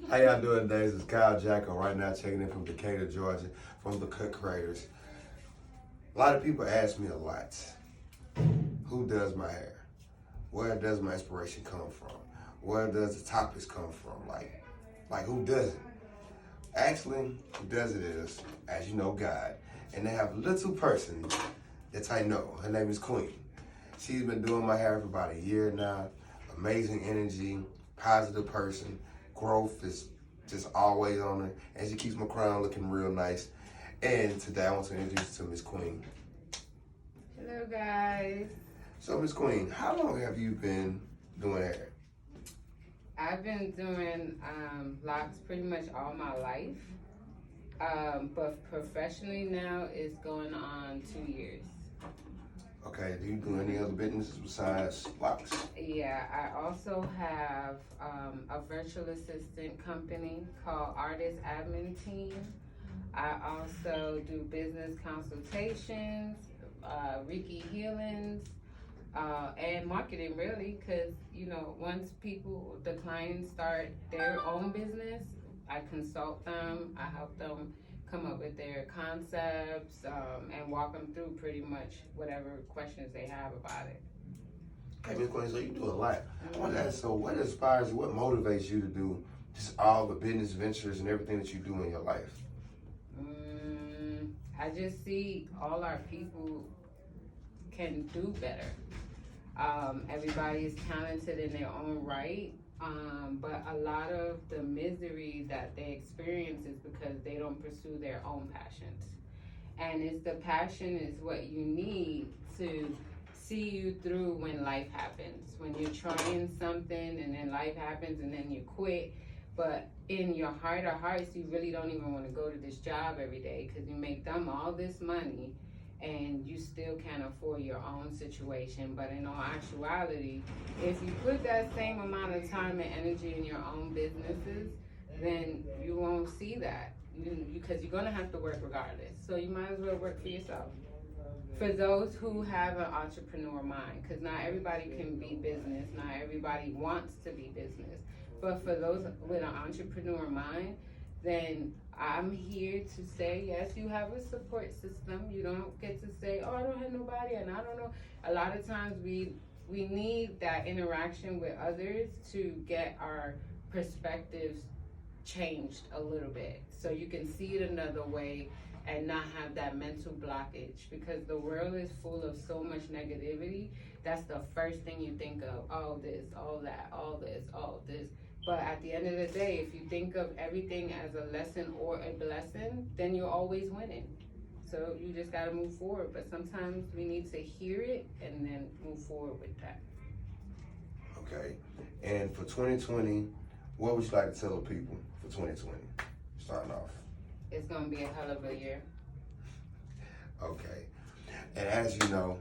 How y'all doing today? This is Kyle Jacko right now checking in from Decatur, Georgia, from the Cut Creators. A lot of people ask me a lot, who does my hair? Where does my inspiration come from? Where does the topics come from? Like who does it? Actually, who does it is, as you know, God. And they have a little person that I know. Her name is Queen. She's been doing my hair for about a year now. Amazing energy, positive person. Growth is just always on her. And she keeps my crown looking real nice. And today I want to introduce you to Miss Queen. Hello, guys. So, Miss Queen, how long have you been doing hair? I've been doing locks pretty much all my life. But professionally now it's going on 2 years. Okay, do you do any other businesses besides locks? Yeah, I also have a virtual assistant company called Artist Admin Team. I also do business consultations, Reiki healings, and marketing really, because once the clients start their own business, I consult them, I help them come up with their concepts, and walk them through pretty much whatever questions they have about it. Okay, Ms. Queen, so you do a lot. I want to ask, so what inspires you, what motivates you to do just all the business ventures and everything that you do in your life? I just see all our people can do better. Everybody is talented in their own right, but a lot of the misery that they experience is because they don't pursue their own passions. And it's the passion is what you need to see you through when life happens. When you're trying something and then life happens and then you quit, but in your heart of hearts, you really don't even want to go to this job every day because you make them all this money and you still can't afford your own situation. But in all actuality, if you put that same amount of time and energy in your own businesses, then you won't see that because you're going to have to work regardless. So you might as well work for yourself. For those who have an entrepreneur mind, because not everybody can be business, not everybody wants to be business. But for those with an entrepreneur mind, then I'm here to say, yes, you have a support system. You don't get to say, oh, I don't have nobody and I don't know. A lot of times we need that interaction with others to get our perspectives changed a little bit. So you can see it another way and not have that mental blockage, because the world is full of so much negativity. That's the first thing you think of, all this, all that, all this, all this. But at the end of the day, if you think of everything as a lesson or a blessing, then you're always winning. So you just gotta move forward. But sometimes we need to hear it and then move forward with that. Okay, and for 2020, what would you like to tell the people for 2020, starting off? It's gonna be a hell of a year. Okay, and as you know,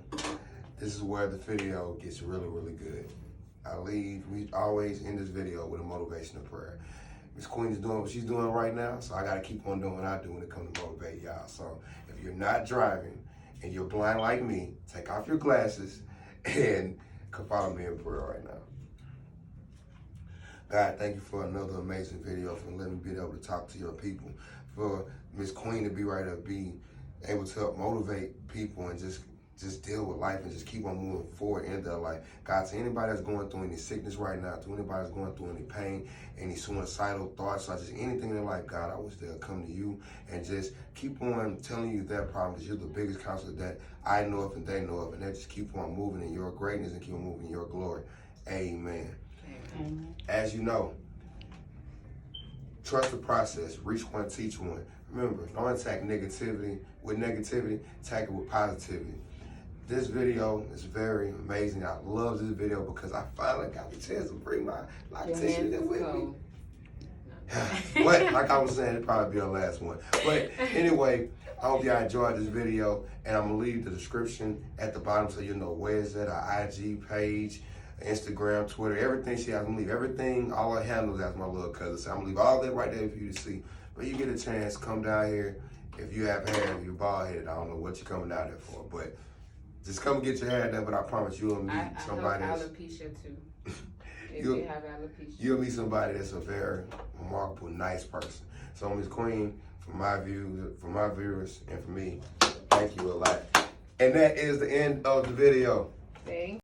this is where the video gets really, really good. We always end this video with a motivational prayer. Miss Queen is doing what she's doing right now, so I gotta keep on doing what I do when it comes to motivate y'all. So if you're not driving and you're blind like me, take off your glasses and come follow me in prayer right now. God, thank you for another amazing video, for letting me be able to talk to your people, for Miss Queen to be right up, be able to help motivate people and just deal with life and just keep on moving forward in their life. God, to anybody that's going through any sickness right now, to anybody that's going through any pain, any suicidal thoughts, or just anything in their life, God, I wish they'll come to you and just keep on telling you their problem, because you're the biggest counselor that I know of and they know of, and they just keep on moving in your greatness and keep on moving in your glory. Amen. Amen. As you know, trust the process, reach one, teach one. Remember, don't attack negativity with negativity, attack it with positivity. This video is very amazing. I love this video because I finally got the chance to bring my loctician in with me. But like I was saying, it'll probably be our last one. But anyway, I hope y'all enjoyed this video, and I'm gonna leave the description at the bottom so you know where it's at, our IG page, Instagram, Twitter, everything she has. I'm gonna leave everything, all her handles, as my little cousin said. I'm gonna leave all that right there for you to see. But you get a chance, come down here. If you have hair, if you're bald headed, I don't know what you're coming down there for, but just come get your hair done. But I promise you'll meet somebody I that's have alopecia too. If you have alopecia. You'll meet somebody that's a very remarkable, nice person. So Miss Queen, for my views, for my viewers, and for me, thank you a lot. And that is the end of the video. Thank